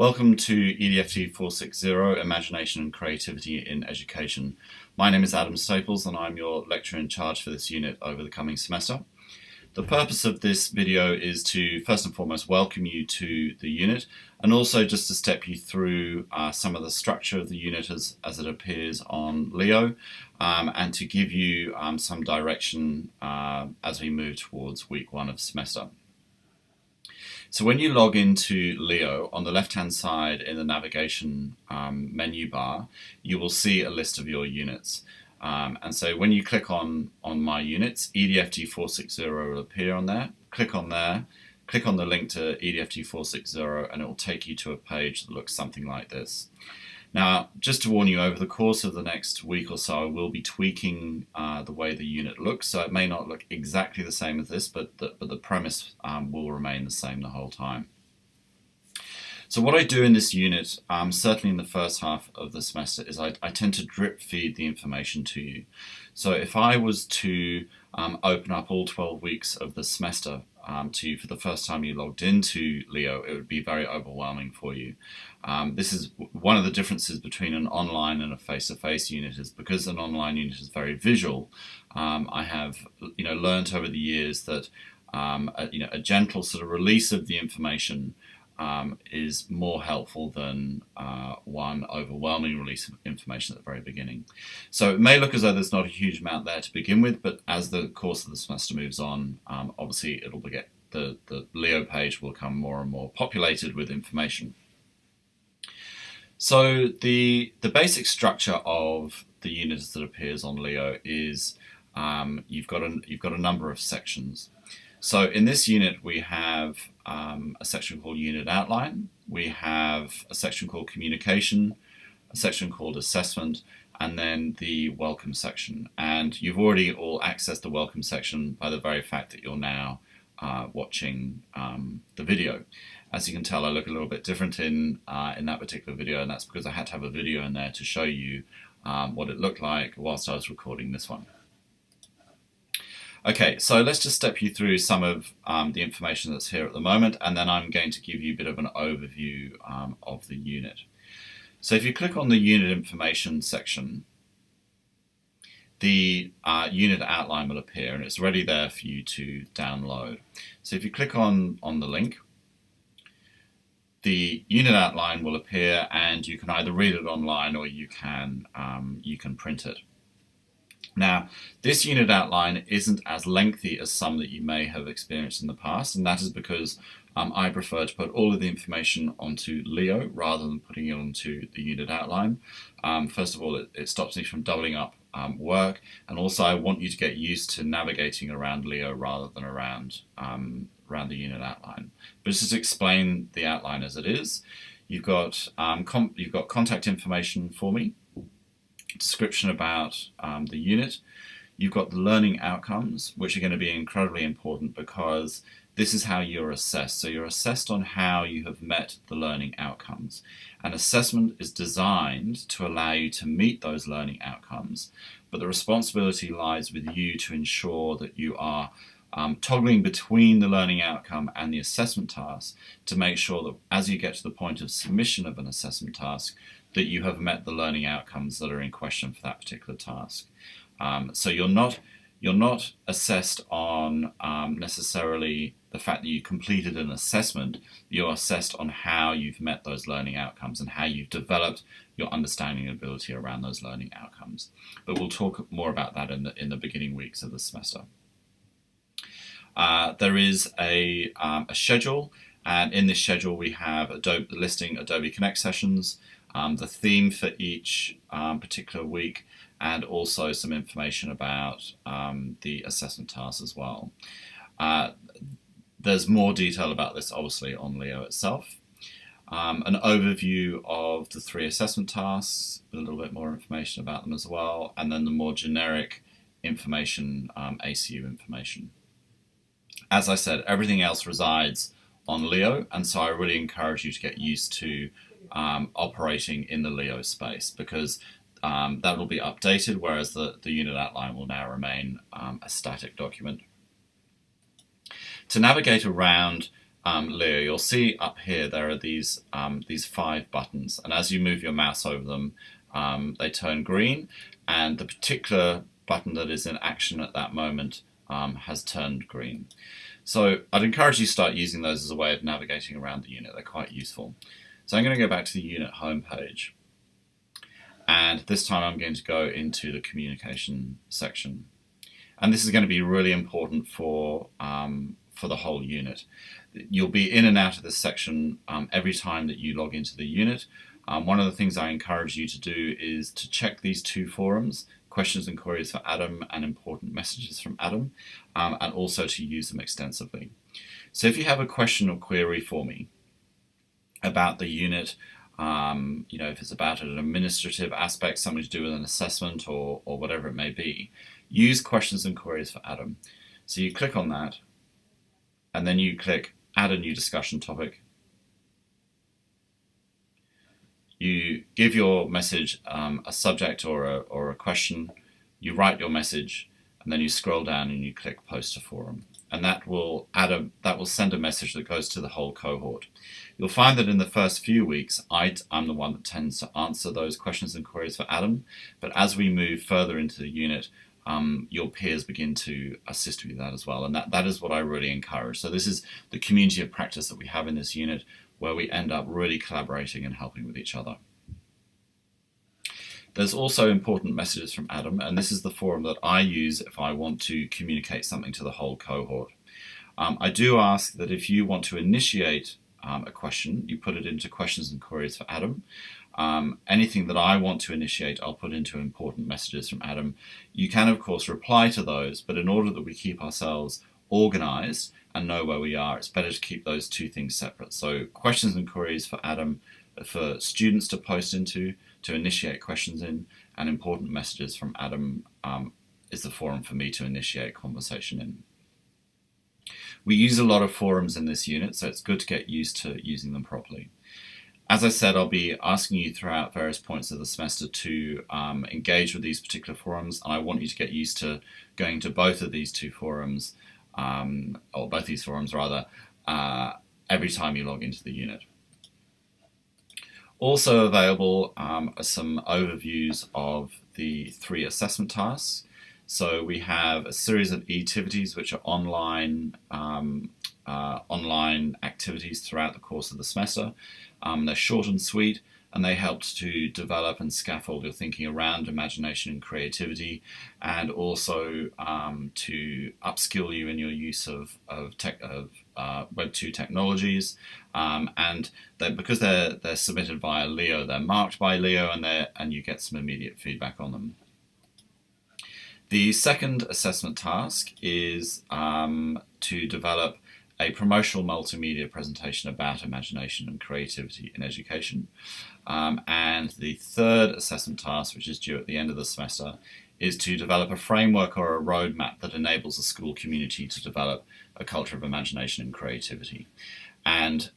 Welcome to EDFD460 Imagination and Creativity in Education. My name is Adam Staples and I'm your lecturer in charge for this unit over the coming semester. The purpose of this video is to first and foremost welcome you to the unit and also just to step you through some of the structure of the unit as it appears on Leo and to give you some direction as we move towards week one of the semester. So when you log into Leo, on the left-hand side in the navigation menu bar, you will see a list of your units. And so when you click on My Units, EDFD460 will appear on there. Click on there, click on the link to EDFD460, and it will take you to a page that looks something like this. Now, just to warn you, over the course of the next week or so, I will be tweaking the way the unit looks, so it may not look exactly the same as this, but the premise will remain the same the whole time. So what I do in this unit, certainly in the first half of the semester, is I tend to drip feed the information to you. So if I was to open up all 12 weeks of the semester to you for the first time you logged into Leo, it would be very overwhelming for you. This is one of the differences between an online and a face-to-face unit, is because an online unit is very visual. I have learned over the years that a gentle sort of release of the information is more helpful than one overwhelming release of information at the very beginning. So it may look as though there's not a huge amount there to begin with, but as the course of the semester moves on, obviously it'll get the Leo page will become more and more populated with information. So the basic structure of the unit as it appears on Leo is you've got a number of sections. So in this unit we have a section called Unit Outline, we have a section called Communication, a section called Assessment, and then the Welcome section. And you've already all accessed the Welcome section by the very fact that you're now watching the video. As you can tell, I look a little bit different in that particular video, and that's because I had to have a video in there to show you what it looked like whilst I was recording this one. Okay, so let's just step you through some of the information that's here at the moment, and then I'm going to give you a bit of an overview of the unit. So if you click on the Unit Information section, the unit outline will appear, and it's ready there for you to download. So if you click on the link, the unit outline will appear, and you can either read it online or you can print it. Now, this unit outline isn't as lengthy as some that you may have experienced in the past, and that is because I prefer to put all of the information onto Leo rather than putting it onto the unit outline. First of all, it stops me from doubling up work, and also I want you to get used to navigating around Leo rather than around the unit outline. But just to explain the outline as it is, you've got contact information for me, description about the unit. You've got the learning outcomes, which are going to be incredibly important because this is how you're assessed. So you're assessed on how you have met the learning outcomes. An assessment is designed to allow you to meet those learning outcomes, but the responsibility lies with you to ensure that you are toggling between the learning outcome and the assessment task to make sure that as you get to the point of submission of an assessment task, that you have met the learning outcomes that are in question for that particular task. So you're not assessed on necessarily the fact that you completed an assessment. You're assessed on how you've met those learning outcomes and how you've developed your understanding and ability around those learning outcomes. But we'll talk more about that in the beginning weeks of the semester. There is a schedule, and in this schedule we have listing Adobe Connect sessions, the theme for each particular week, and also some information about the assessment tasks as well. There's more detail about this obviously on Leo itself. An overview of the 3 assessment tasks, a little bit more information about them as well, and then the more generic information, ACU information. As I said, everything else resides on Leo, and so I really encourage you to get used to operating in the Leo space, because that will be updated, whereas the unit outline will now remain a static document. To navigate around Leo, you'll see up here there are these 5 buttons, and as you move your mouse over them, they turn green, and the particular button that is in action at that moment has turned green. So I'd encourage you to start using those as a way of navigating around the unit. They're quite useful. So I'm going to go back to the unit homepage, and this time I'm going to go into the communication section. And this is going to be really important for the whole unit. You'll be in and out of this section every time that you log into the unit. One of the things I encourage you to do is to check these 2 forums, questions and queries for Adam and important messages from Adam, and also to use them extensively. So if you have a question or query for me about the unit, if it's about an administrative aspect, something to do with an assessment or whatever it may be, use questions and queries for Adam. So you click on that, and then you click Add a new discussion topic. You give your message a subject or a question, you write your message, and then you scroll down and you click Post to Forum. And that will send a message that goes to the whole cohort. You'll find that in the first few weeks, I'm the one that tends to answer those questions and queries for Adam, but as we move further into the unit, your peers begin to assist with that as well, and that is what I really encourage. So this is the community of practice that we have in this unit, where we end up really collaborating and helping with each other. There's also important messages from Adam, and this is the forum that I use if I want to communicate something to the whole cohort. I do ask that if you want to initiate a question, you put it into questions and queries for Adam. Anything that I want to initiate, I'll put into important messages from Adam. You can, of course, reply to those, but in order that we keep ourselves organized and know where we are, it's better to keep those 2 things separate. So questions and queries for Adam, for students to post into, to initiate questions in, and important messages from Adam is the forum for me to initiate conversation in. We use a lot of forums in this unit, so it's good to get used to using them properly. As I said, I'll be asking you throughout various points of the semester to engage with these particular forums, and I want you to get used to going to both of these 2 forums, or both these forums rather, every time you log into the unit. Also available are some overviews of the 3 assessment tasks. So we have a series of activities which are online activities throughout the course of the semester. They're short and sweet, and they helped to develop and scaffold your thinking around imagination and creativity, and also to upskill you in your use of Web 2 technologies. And because they're submitted via Leo, they're marked by Leo, and you get some immediate feedback on them. The second assessment task is to develop a promotional multimedia presentation about imagination and creativity in education. And the third assessment task, which is due at the end of the semester, is to develop a framework or a roadmap that enables the school community to develop a culture of imagination and creativity. And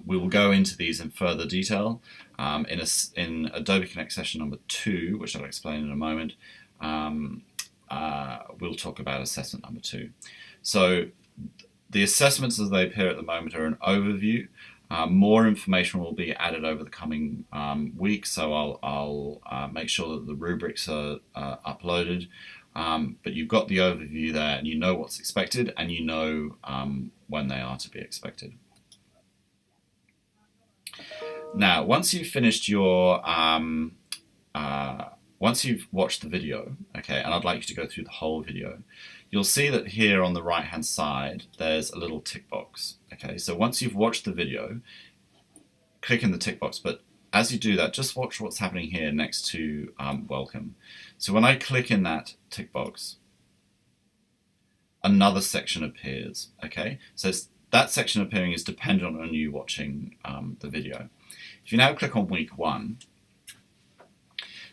we will go into these in further detail in Adobe Connect session number 2, which I'll explain in a moment. We'll talk about assessment number 2. So the assessments as they appear at the moment are an overview. More information will be added over the coming weeks, so I'll make sure that the rubrics are uploaded. But you've got the overview there, and you know what's expected, and you know when they are to be expected. Now, once you've finished your once you've watched the video, okay, and I'd like you to go through the whole video, you'll see that here on the right hand side there's a little tick box. Okay, so once you've watched the video, click in the tick box, but as you do that, just watch what's happening here next to Welcome. So when I click in that tick box, another section appears. Okay, so that section appearing is dependent on you watching the video. If you now click on week 1,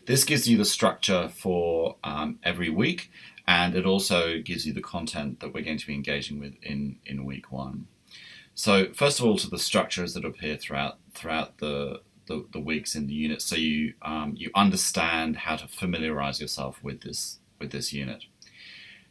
this gives you the structure for every week, and it also gives you the content that we're going to be engaging with in week 1. So first of all, to the structures that appear throughout the weeks in the unit, so you understand how to familiarize yourself with this unit.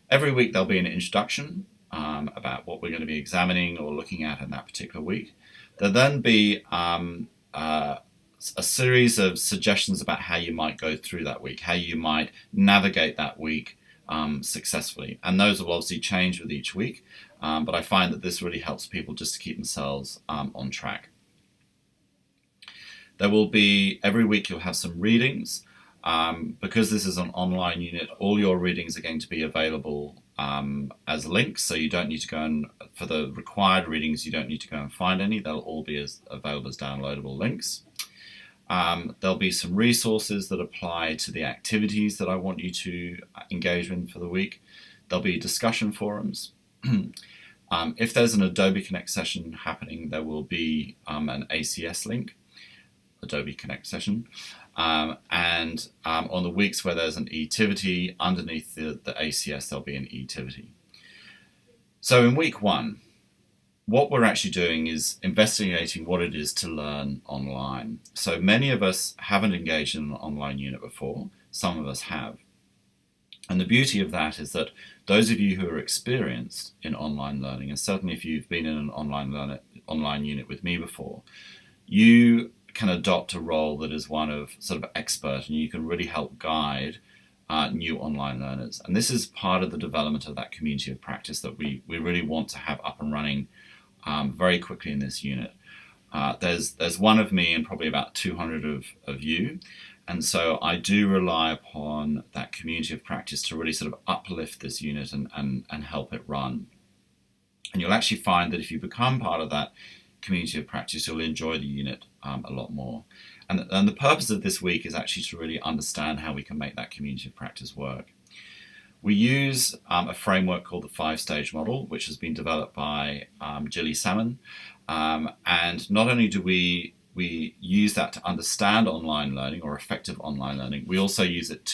Every week there'll be an introduction, about what we're going to be examining or looking at in that particular week. There'll then be a series of suggestions about how you might go through that week, how you might navigate that week successfully. And those will obviously change with each week, but I find that this really helps people just to keep themselves on track. There will be, every week you'll have some readings. Because this is an online unit, all your readings are going to be available as links, so you don't need to go and, for the required readings, you don't need to go and find any. They'll all be available as downloadable links. There'll be some resources that apply to the activities that I want you to engage in for the week. There'll be discussion forums. If there's an Adobe Connect session happening, there will be an ACS link, Adobe Connect session. And on the weeks where there's an eTivity, underneath the ACS there'll be an eTivity. So in week one, what we're actually doing is investigating what it is to learn online. So many of us haven't engaged in an online unit before, some of us have. And the beauty of that is that those of you who are experienced in online learning, and certainly if you've been in an online unit with me before, you can adopt a role that is one of sort of expert, and you can really help guide new online learners. And this is part of the development of that community of practice that we really want to have up and running very quickly in this unit. There's one of me and probably about 200 of you, and so I do rely upon that community of practice to really sort of uplift this unit and help it run. And you'll actually find that if you become part of that community of practice, you'll enjoy the unit a lot more. And the purpose of this week is actually to really understand how we can make that community of practice work. We use a framework called the 5-stage model, which has been developed by Gilly Salmon. And not only do we use that to understand online learning or effective online learning, we also use it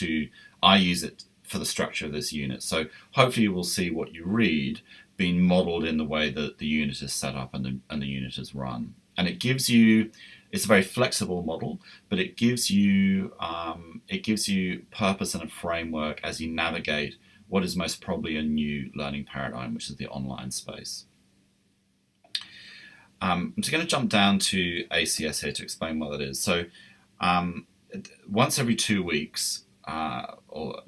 I use it for the structure of this unit. So hopefully you will see what you read being modeled in the way that the unit is set up and the unit is run. And it gives you, it's a very flexible model, but it gives you purpose and a framework as you navigate what is most probably a new learning paradigm, which is the online space. I'm just going to jump down to ACS here to explain what that is. So once every 2 weeks, or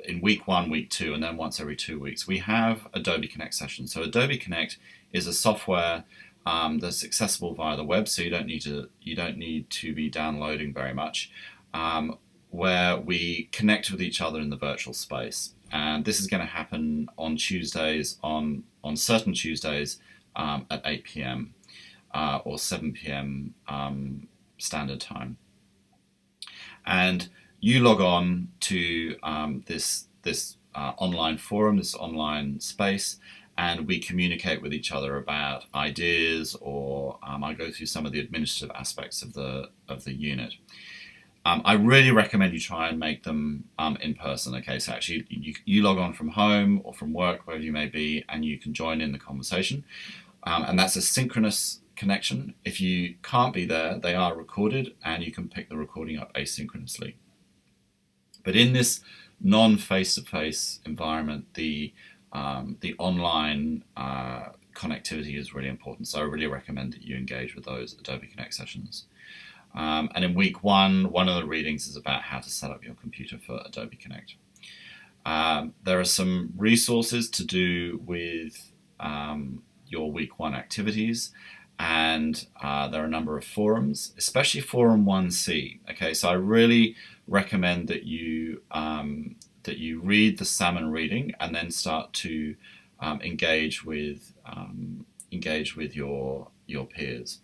in week 1, week 2, and then once every 2 weeks, we have Adobe Connect sessions. So Adobe Connect is a software that's accessible via the web, so you don't need to be downloading very much, where we connect with each other in the virtual space. And this is going to happen on Tuesdays, on certain Tuesdays at 8 p.m. Or 7 p.m. Standard Time. And you log on to this online forum, this online space, and we communicate with each other about ideas, or I go through some of the administrative aspects of the unit. I really recommend you try and make them in person. Okay, so actually you log on from home or from work, wherever you may be, and you can join in the conversation. And that's a synchronous connection. If you can't be there, they are recorded, and you can pick the recording up asynchronously. But in this non-face-to-face environment, the online connectivity is really important. So I really recommend that you engage with those Adobe Connect sessions. And in week 1, one of the readings is about how to set up your computer for Adobe Connect. There are some resources to do with your week 1 activities, and there are a number of forums, especially forum 1C. Okay, so I really recommend that you read the Salmon reading and then start to engage with your peers.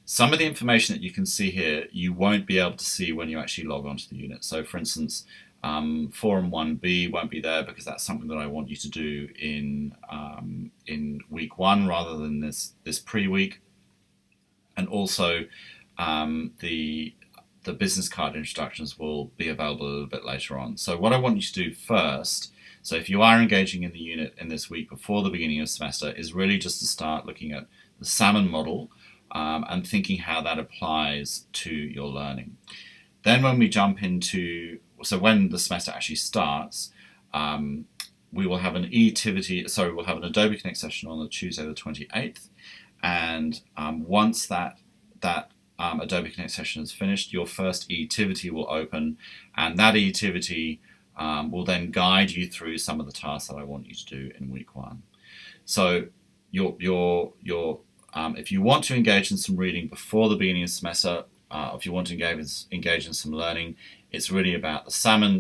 Some of the information that you can see here, you won't be able to see when you actually log onto the unit. So for instance, Forum 1B won't be there because that's something that I want you to do in week 1 rather than this pre-week. And also the business card instructions will be available a little bit later on. So what I want you to do first, so if you are engaging in the unit in this week before the beginning of semester, is really just to start looking at the Salmon model and thinking how that applies to your learning. Then when we jump into, so when the semester actually starts, we will have an we'll have an Adobe Connect session on the Tuesday the 28th, and once that Adobe Connect session is finished, your first eTivity will open, and that eTivity will then guide you through some of the tasks that I want you to do in week 1. So if you want to engage in some reading before the beginning of the semester, if you want to engage in some learning, it's really about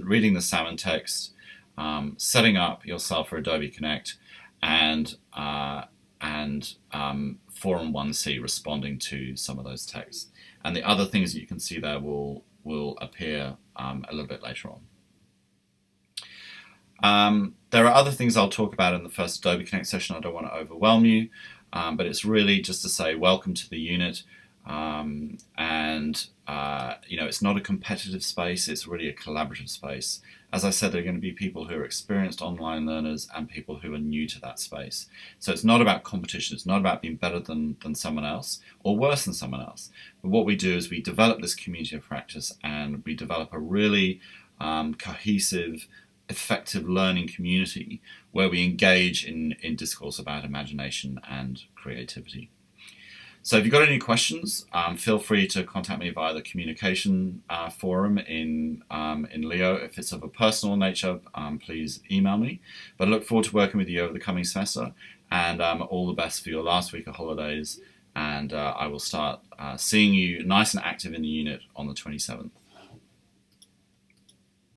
reading the Salmon text, setting up yourself for Adobe Connect, and Forum 1C responding to some of those texts. And the other things that you can see there will appear a little bit later on. There are other things I'll talk about in the first Adobe Connect session. I don't want to overwhelm you, but it's really just to say welcome to the unit. It's not a competitive space, it's really a collaborative space. As I said, there are going to be people who are experienced online learners and people who are new to that space. So it's not about competition, it's not about being better than someone else or worse than someone else. But what we do is we develop this community of practice, and we develop a really cohesive, effective learning community where we engage in discourse about imagination and creativity. So if you've got any questions, feel free to contact me via the communication forum in Leo. If it's of a personal nature, please email me. But I look forward to working with you over the coming semester, and all the best for your last week of holidays. And I will start seeing you nice and active in the unit on the 27th.